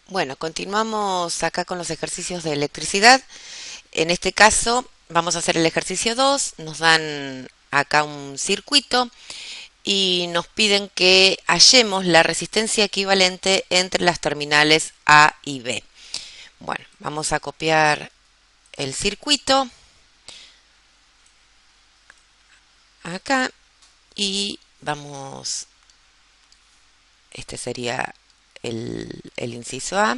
Bueno, continuamos acá con los ejercicios de electricidad. En este caso vamos a hacer el ejercicio 2. Nos dan acá un circuito y nos piden que hallemos la resistencia equivalente entre las terminales A y B. Bueno, vamos a copiar el circuito acá y vamos, este sería el inciso A.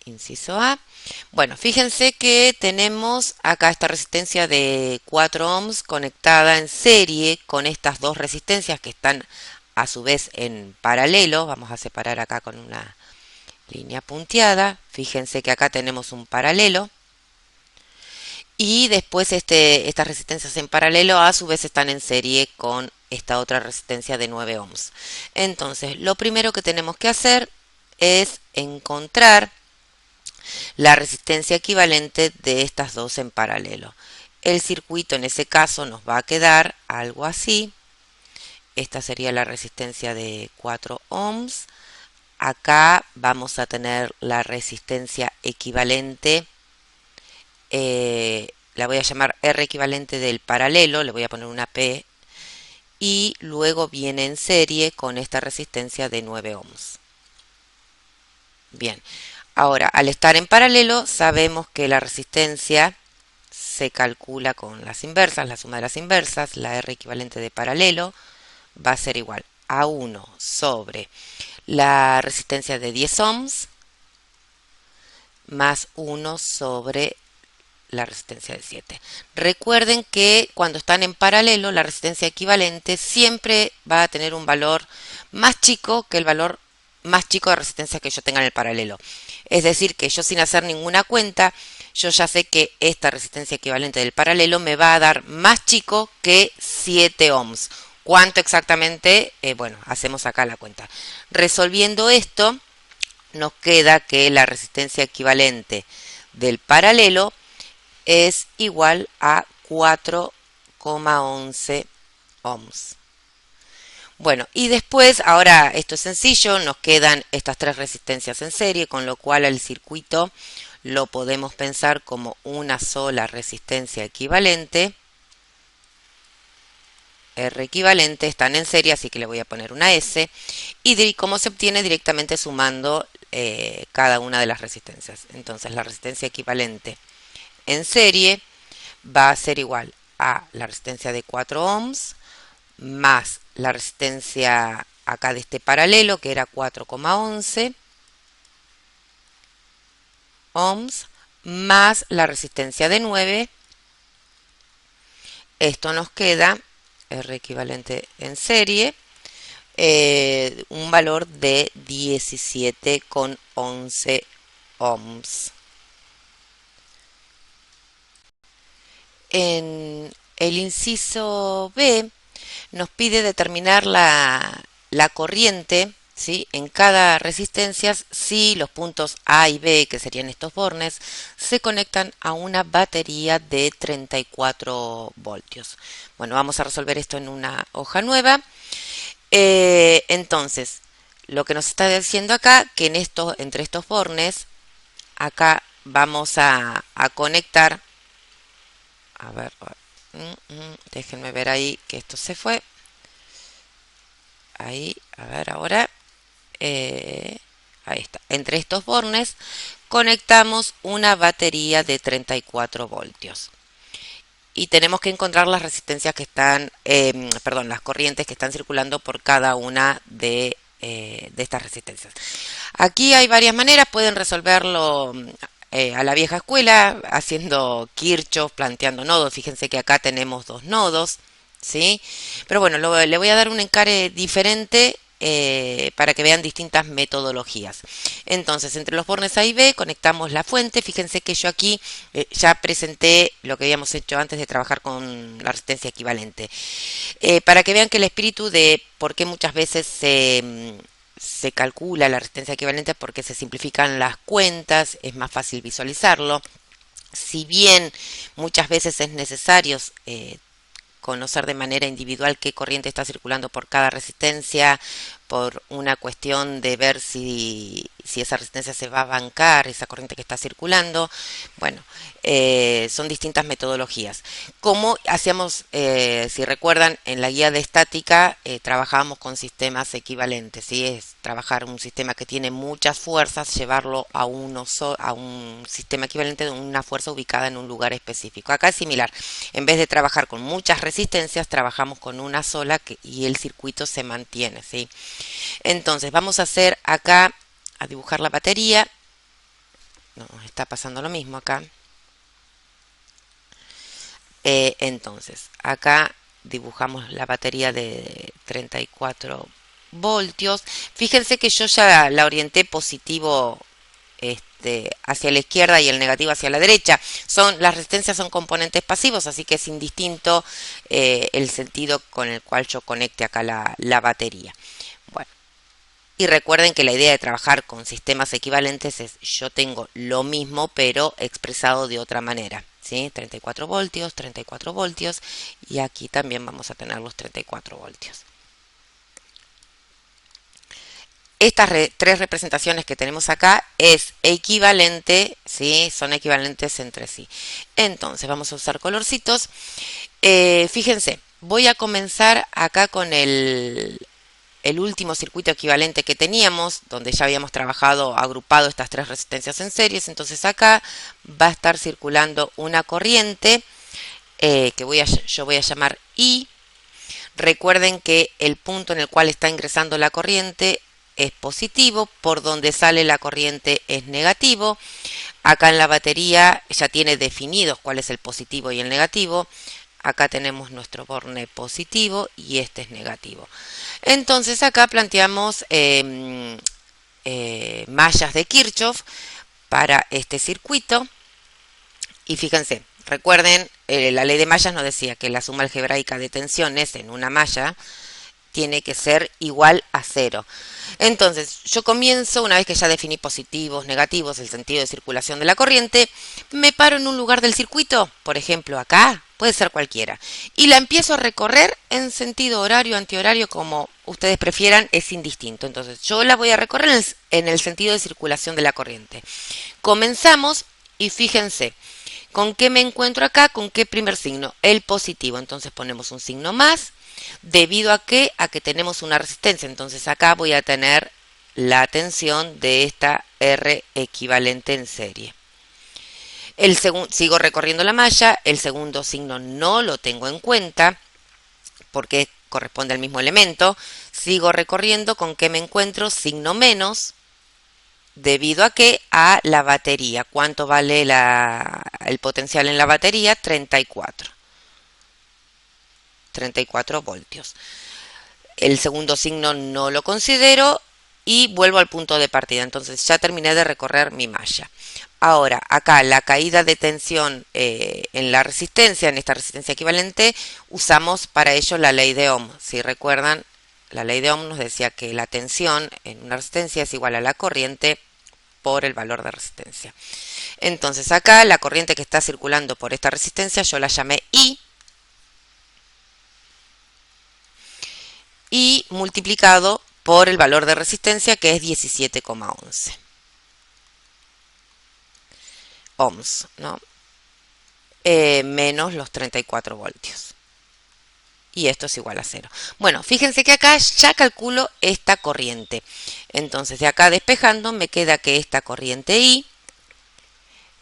Inciso A. Bueno, fíjense que tenemos acá esta resistencia de 4 ohms conectada en serie con estas dos resistencias que están a su vez en paralelo. Vamos a separar acá con una línea punteada. Fíjense que acá tenemos un paralelo. Y después estas resistencias en paralelo a su vez están en serie con esta otra resistencia de 9 ohms. Entonces, lo primero que tenemos que hacer es encontrar la resistencia equivalente de estas dos en paralelo. El circuito en ese caso nos va a quedar algo así. Esta sería la resistencia de 4 ohms. Acá vamos a tener la resistencia equivalente, la voy a llamar R equivalente del paralelo, le voy a poner una P, y luego viene en serie con esta resistencia de 9 ohms. Bien, ahora al estar en paralelo sabemos que la resistencia se calcula con las inversas, la suma de las inversas, la R equivalente de paralelo va a ser igual a 1 sobre la resistencia de 10 ohms más 1 sobre la resistencia de 7. Recuerden que cuando están en paralelo, la resistencia equivalente siempre va a tener un valor más chico que el valor más chico de resistencia que yo tenga en el paralelo. Es decir, que yo sin hacer ninguna cuenta, yo ya sé que esta resistencia equivalente del paralelo me va a dar más chico que 7 ohms. ¿Cuánto exactamente? Bueno, hacemos acá la cuenta. Resolviendo esto, nos queda que la resistencia equivalente del paralelo es igual a 4,11 ohms. Bueno, y después, ahora esto es sencillo, nos quedan estas tres resistencias en serie, con lo cual el circuito lo podemos pensar como una sola resistencia equivalente. R equivalente están en serie, así que le voy a poner una S. Y cómo se obtiene directamente sumando cada una de las resistencias. Entonces la resistencia equivalente en serie va a ser igual a la resistencia de 4 ohms más la resistencia acá de este paralelo que era 4,11 ohms más la resistencia de 9. Esto nos queda R equivalente en serie, un valor de 17,11 ohms. En el inciso B nos pide determinar la corriente, ¿sí?, en cada resistencia si los puntos A y B, que serían estos bornes, se conectan a una batería de 34 voltios. Bueno, vamos a resolver esto en una hoja nueva. Entonces, lo que nos está diciendo acá, que entre estos bornes, acá vamos a conectar, a ver, déjenme ver ahí que esto se fue. Ahí, a ver ahora. Ahí está. Entre estos bornes conectamos una batería de 34 voltios. Y tenemos que encontrar las resistencias que están, perdón, las corrientes que están circulando por cada una de estas resistencias. Aquí hay varias maneras, pueden resolverlo a la vieja escuela, haciendo Kirchhoff, planteando nodos. Fíjense que acá tenemos dos nodos, ¿sí? Pero bueno, le voy a dar un encare diferente para que vean distintas metodologías. Entonces, entre los bornes A y B conectamos la fuente. Fíjense que yo aquí ya presenté lo que habíamos hecho antes de trabajar con la resistencia equivalente. Para que vean que el espíritu de por qué muchas veces se calcula la resistencia equivalente, porque se simplifican las cuentas, es más fácil visualizarlo. Si bien muchas veces es necesario conocer de manera individual qué corriente está circulando por cada resistencia, por una cuestión de ver si esa resistencia se va a bancar, esa corriente que está circulando. Bueno, son distintas metodologías. Como hacíamos, si recuerdan, en la guía de estática trabajábamos con sistemas equivalentes, ¿sí? Es trabajar un sistema que tiene muchas fuerzas, llevarlo a un sistema equivalente de una fuerza ubicada en un lugar específico. Acá es similar. En vez de trabajar con muchas resistencias, trabajamos con una sola y el circuito se mantiene, ¿sí? Entonces, vamos a hacer acá, a dibujar la batería. No, está pasando lo mismo acá. Entonces, acá dibujamos la batería de 34 voltios. Fíjense que yo ya la orienté positivo hacia la izquierda y el negativo hacia la derecha. Las resistencias son componentes pasivos, así que es indistinto el sentido con el cual yo conecte acá la batería. Bueno, y recuerden que la idea de trabajar con sistemas equivalentes es yo tengo lo mismo pero expresado de otra manera, ¿sí? 34 voltios y aquí también vamos a tener los 34 voltios. Estas tres representaciones que tenemos acá es equivalente, ¿sí? Son equivalentes entre sí. Entonces vamos a usar colorcitos. Fíjense, voy a comenzar acá con el último circuito equivalente que teníamos, donde ya habíamos trabajado agrupado estas tres resistencias en series. Entonces acá va a estar circulando una corriente que yo voy a llamar I. Recuerden que el punto en el cual está ingresando la corriente es positivo, por donde sale la corriente es negativo. Acá en la batería ya tiene definidos cuál es el positivo y el negativo. Acá tenemos nuestro borne positivo y este es negativo. Entonces acá planteamos mallas de Kirchhoff para este circuito. Y fíjense, recuerden, la ley de mallas nos decía que la suma algebraica de tensiones en una malla tiene que ser igual a 0. Entonces, yo comienzo, una vez que ya definí positivos, negativos, el sentido de circulación de la corriente, me paro en un lugar del circuito, por ejemplo acá, puede ser cualquiera, y la empiezo a recorrer en sentido horario, antihorario, como ustedes prefieran, es indistinto. Entonces, yo la voy a recorrer en el sentido de circulación de la corriente. Comenzamos y fíjense, ¿con qué me encuentro acá? ¿Con qué primer signo? El positivo. Entonces ponemos un signo más. ¿Debido a qué? A que tenemos una resistencia. Entonces acá voy a tener la tensión de esta R equivalente en serie. Sigo recorriendo la malla. El segundo signo no lo tengo en cuenta porque corresponde al mismo elemento. Sigo recorriendo. ¿Con qué me encuentro? Signo menos. ¿Debido a qué? A la batería. ¿Cuánto vale el potencial en la batería? 34 voltios. El segundo signo no lo considero y vuelvo al punto de partida. Entonces ya terminé de recorrer mi malla. Ahora, acá la caída de tensión en la resistencia, en esta resistencia equivalente, usamos para ello la ley de Ohm. Si recuerdan, la ley de Ohm nos decía que la tensión en una resistencia es igual a la corriente por el valor de resistencia. Entonces acá la corriente que está circulando por esta resistencia yo la llamé I. Y multiplicado por el valor de resistencia que es 17,11 ohms, ¿no? Menos los 34 voltios. Y esto es igual a 0. Bueno, fíjense que acá ya calculo esta corriente. Entonces de acá despejando me queda que esta corriente I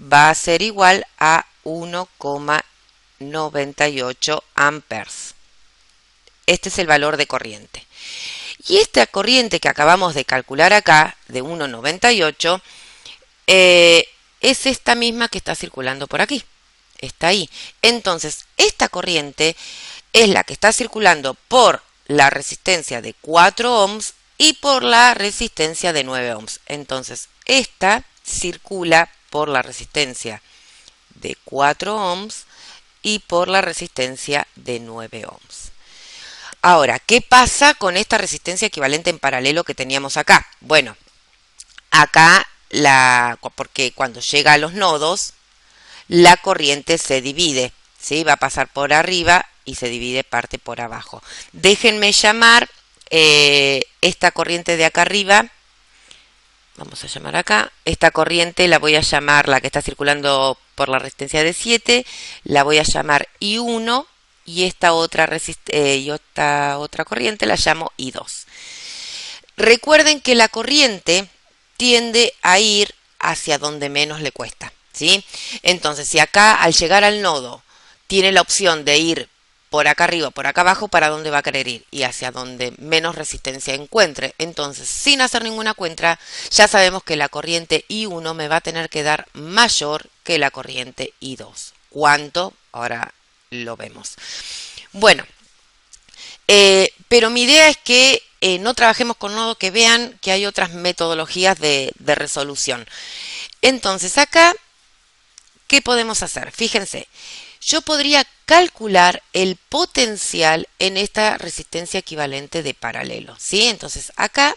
va a ser igual a 1,98 amperes. Este es el valor de corriente. Y esta corriente que acabamos de calcular acá, de 1,98, es esta misma que está circulando por aquí. Está ahí. Entonces, esta corriente es la que está circulando por la resistencia de 4 ohms y por la resistencia de 9 ohms. Entonces, esta circula por la resistencia de 4 ohms y por la resistencia de 9 ohms. Ahora, ¿qué pasa con esta resistencia equivalente en paralelo que teníamos acá? Bueno, acá, porque cuando llega a los nodos, la corriente se divide, ¿sí? Va a pasar por arriba y se divide parte por abajo. Déjenme llamar esta corriente de acá arriba, vamos a llamar acá, esta corriente la voy a llamar, la que está circulando por la resistencia de 7, la voy a llamar I1 y esta otra corriente la llamo I2. Recuerden que la corriente tiende a ir hacia donde menos le cuesta, ¿sí? Entonces, si acá al llegar al nodo tiene la opción de ir por acá arriba, por acá abajo, ¿para dónde va a querer ir? Y hacia donde menos resistencia encuentre. Entonces, sin hacer ninguna cuenta, ya sabemos que la corriente I1 me va a tener que dar mayor que la corriente I2. ¿Cuánto? Ahora lo vemos. Bueno, pero mi idea es que no trabajemos con nodo, que vean que hay otras metodologías de resolución. Entonces, acá, ¿qué podemos hacer? Fíjense, yo podría calcular el potencial en esta resistencia equivalente de paralelo, ¿sí? Entonces, acá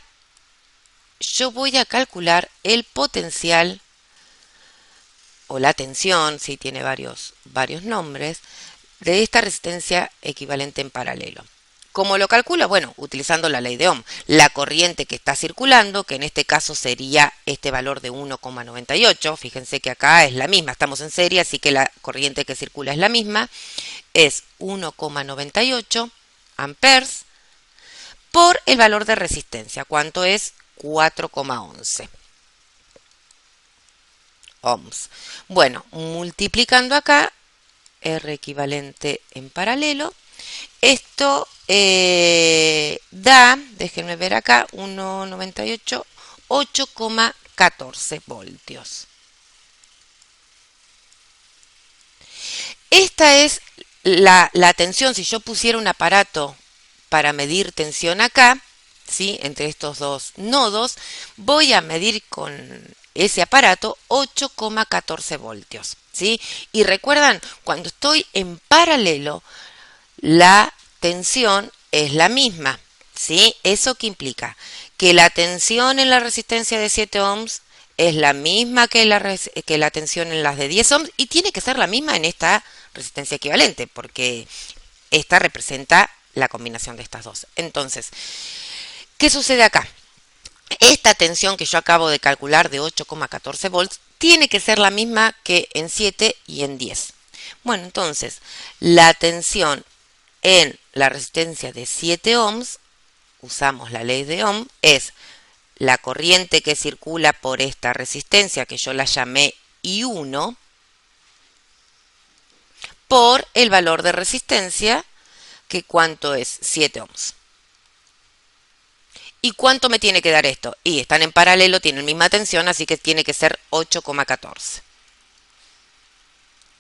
yo voy a calcular el potencial o la tensión, si tiene varios nombres, de esta resistencia equivalente en paralelo. ¿Cómo lo calculo? Bueno, utilizando la ley de Ohm. La corriente que está circulando, que en este caso sería este valor de 1,98, fíjense que acá es la misma, estamos en serie, así que la corriente que circula es la misma, es 1,98 amperes por el valor de resistencia. ¿Cuánto es? 4,11 ohms. Bueno, multiplicando acá, R equivalente en paralelo, esto da, déjenme ver acá, 1,98, 8,14 voltios. Esta es la tensión. Si yo pusiera un aparato para medir tensión acá, ¿sí? Entre estos dos nodos, voy a medir con ese aparato 8,14 voltios, ¿sí? Y recuerdan, cuando estoy en paralelo, la tensión es la misma, ¿sí? ¿Eso qué implica? Que la tensión en la resistencia de 7 ohms es la misma que la tensión en las de 10 ohms y tiene que ser la misma en esta resistencia equivalente, porque esta representa la combinación de estas dos. Entonces, ¿qué sucede acá? Esta tensión que yo acabo de calcular de 8,14 volts tiene que ser la misma que en 7 y en 10. Bueno, entonces, la tensión en la resistencia de 7 ohms, usamos la ley de Ohm, es la corriente que circula por esta resistencia, que yo la llamé I1, por el valor de resistencia, que cuánto es 7 ohms. ¿Y cuánto me tiene que dar esto? Y están en paralelo, tienen misma tensión, así que tiene que ser 8,14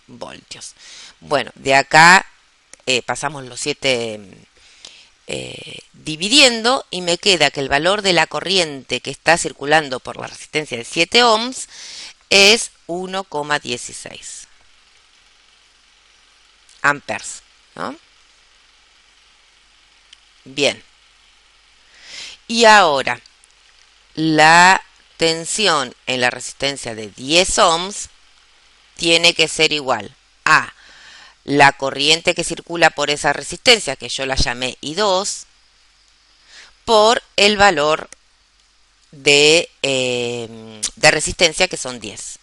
voltios. Bueno, de acá pasamos los 7 dividiendo y me queda que el valor de la corriente que está circulando por la resistencia de 7 ohms es 1,16 amperes, ¿no? Bien. Y ahora, la tensión en la resistencia de 10 ohms tiene que ser igual a la corriente que circula por esa resistencia, que yo la llamé I2, por el valor de resistencia, que son 10.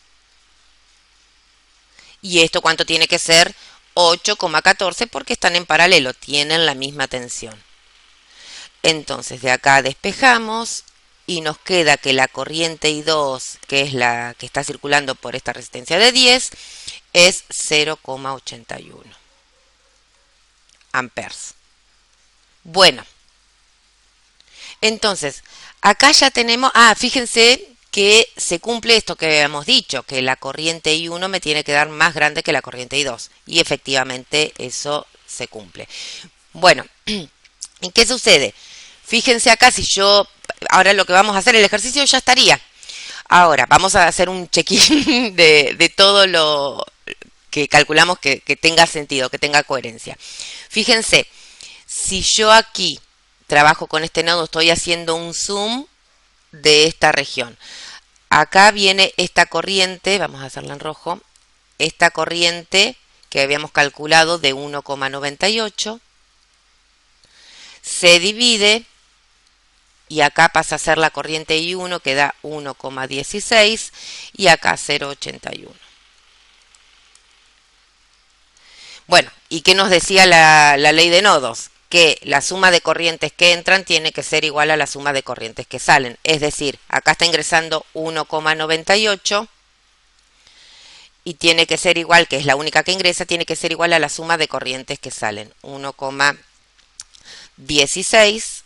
¿Y esto cuánto tiene que ser? 8,14, porque están en paralelo, tienen la misma tensión. Entonces, de acá despejamos y nos queda que la corriente I2, que es la que está circulando por esta resistencia de 10, es 0,81 amperes. Bueno, entonces, acá ya tenemos, fíjense que se cumple esto que habíamos dicho, que la corriente I1 me tiene que dar más grande que la corriente I2. Y efectivamente eso se cumple. Bueno, ¿y qué sucede? Fíjense acá, si yo, ahora lo que vamos a hacer, el ejercicio ya estaría. Ahora, vamos a hacer un check-in de todo lo que calculamos que tenga sentido, que tenga coherencia. Fíjense, si yo aquí trabajo con este nodo, estoy haciendo un zoom de esta región. Acá viene esta corriente, vamos a hacerla en rojo, esta corriente que habíamos calculado de 1,98 se divide y acá pasa a ser la corriente I1 que da 1,16 y acá 0,81. Bueno, ¿y qué nos decía la ley de nodos? Que la suma de corrientes que entran tiene que ser igual a la suma de corrientes que salen. Es decir, acá está ingresando 1,98 y tiene que ser igual, que es la única que ingresa, tiene que ser igual a la suma de corrientes que salen. 1,16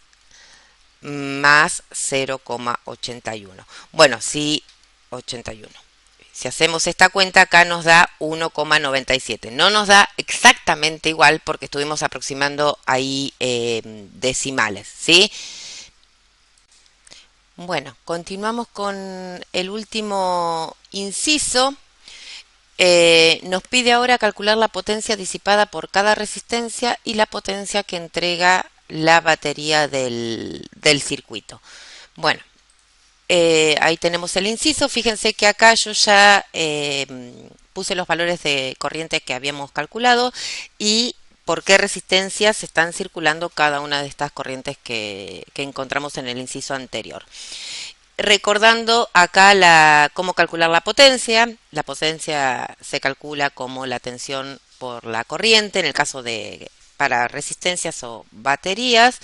más 0,81. Bueno, sí, 81. Si hacemos esta cuenta, acá nos da 1,97. No nos da exactamente igual porque estuvimos aproximando ahí decimales, ¿sí? Bueno, continuamos con el último inciso. Nos pide ahora calcular la potencia disipada por cada resistencia y la potencia que entrega la batería del circuito. Bueno, ahí tenemos el inciso. Fíjense que acá yo ya puse los valores de corriente que habíamos calculado y por qué resistencias están circulando cada una de estas corrientes que encontramos en el inciso anterior. Recordando acá cómo calcular la potencia. La potencia se calcula como la tensión por la corriente, en el caso de para resistencias o baterías,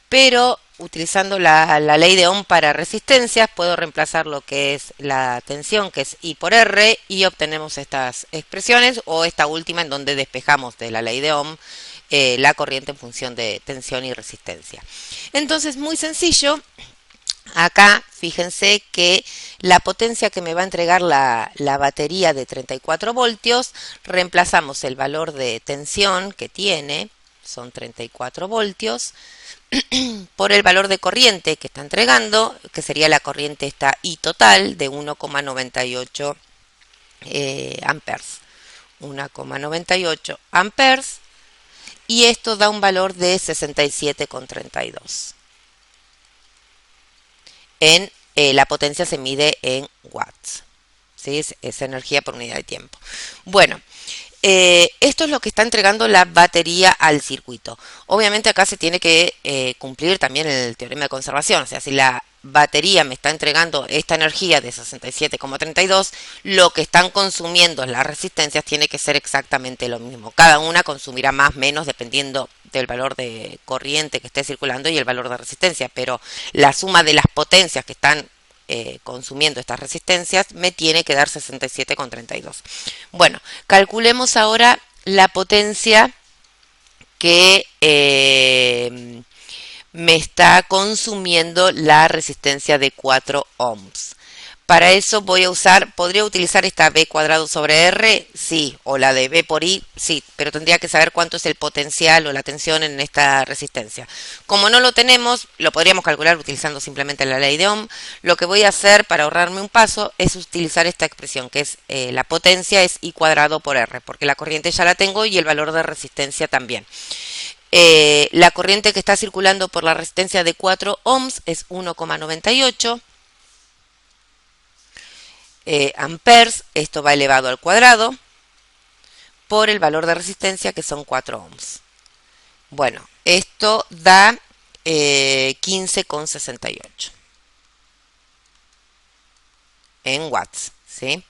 pero utilizando la ley de Ohm para resistencias, puedo reemplazar lo que es la tensión, que es I por R, y obtenemos estas expresiones, o esta última en donde despejamos de la ley de Ohm la corriente en función de tensión y resistencia. Entonces, muy sencillo. Acá, fíjense que la potencia que me va a entregar la batería de 34 voltios, reemplazamos el valor de tensión que tiene, son 34 voltios, por el valor de corriente que está entregando, que sería la corriente esta I total de 1,98 amperes. 1,98 amperes, y esto da un valor de 67,32. La potencia se mide en watts, ¿sí? Es energía por unidad de tiempo. Bueno, esto es lo que está entregando la batería al circuito. Obviamente acá se tiene que cumplir también el teorema de conservación. O sea, si la batería me está entregando esta energía de 67,32, lo que están consumiendo las resistencias tiene que ser exactamente lo mismo. Cada una consumirá más o menos dependiendo del valor de corriente que esté circulando y el valor de resistencia, pero la suma de las potencias que están consumiendo estas resistencias me tiene que dar 67,32. Bueno, calculemos ahora la potencia que me está consumiendo la resistencia de 4 ohms. Para eso podría utilizar esta B cuadrado sobre R, sí, o la de B por I, sí, pero tendría que saber cuánto es el potencial o la tensión en esta resistencia. Como no lo tenemos, lo podríamos calcular utilizando simplemente la ley de Ohm. Lo que voy a hacer para ahorrarme un paso es utilizar esta expresión, que es la potencia es I cuadrado por R, porque la corriente ya la tengo y el valor de resistencia también. La corriente que está circulando por la resistencia de 4 ohms es 1,98 amperes, esto va elevado al cuadrado, por el valor de resistencia que son 4 ohms. Bueno, esto da 15,68 en watts, ¿sí?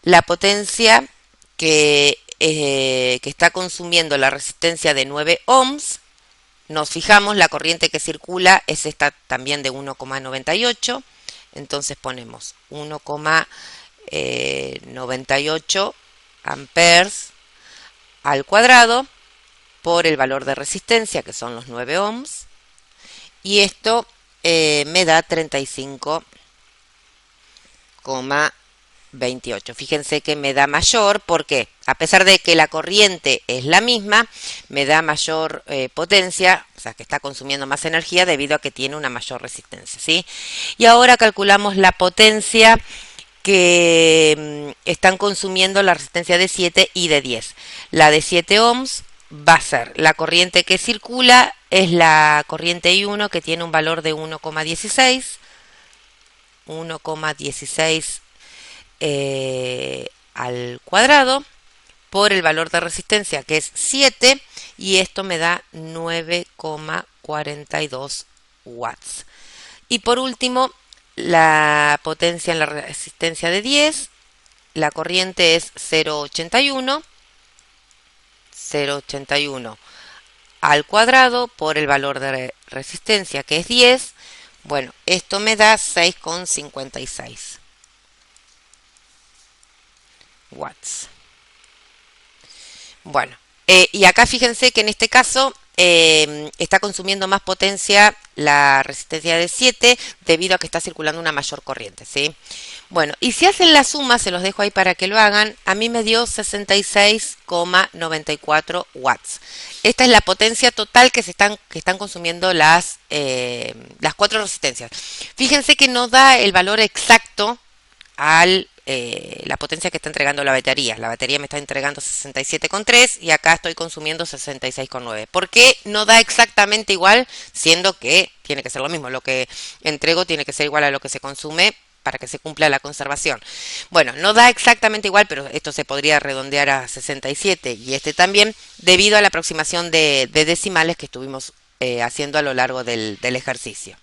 La potencia que está consumiendo la resistencia de 9 ohms, nos fijamos, la corriente que circula es esta también de 1,98. Entonces ponemos 1,98 amperes al cuadrado por el valor de resistencia, que son los 9 ohms, y esto me da 35,28. Fíjense que me da mayor porque, a pesar de que la corriente es la misma, me da mayor potencia, o sea que está consumiendo más energía debido a que tiene una mayor resistencia, ¿sí? Y ahora calculamos la potencia que están consumiendo la resistencia de 7 y de 10. La de 7 ohms va a ser la corriente que circula, es la corriente I1 que tiene un valor de 1,16. 1,16 al cuadrado por el valor de resistencia que es 7, y esto me da 9,42 watts. Y por último, la potencia en la resistencia de 10, la corriente es 0,81, 0,81 al cuadrado por el valor de resistencia que es 10. Bueno, esto me da 6,56 watts. Bueno, y acá fíjense que en este caso está consumiendo más potencia la resistencia de 7 debido a que está circulando una mayor corriente, ¿sí? Bueno, y si hacen la suma, se los dejo ahí para que lo hagan, a mí me dio 66,94 watts. Esta es la potencia total que están consumiendo las cuatro resistencias. Fíjense que no da el valor exacto al la potencia que está entregando la batería. La batería me está entregando 67,3 y acá estoy consumiendo 66,9. ¿Por qué no da exactamente igual? Siendo que tiene que ser lo mismo. Lo que entrego tiene que ser igual a lo que se consume para que se cumpla la conservación. Bueno, no da exactamente igual, pero esto se podría redondear a 67 y este también, debido a la aproximación de decimales que estuvimos haciendo a lo largo del ejercicio.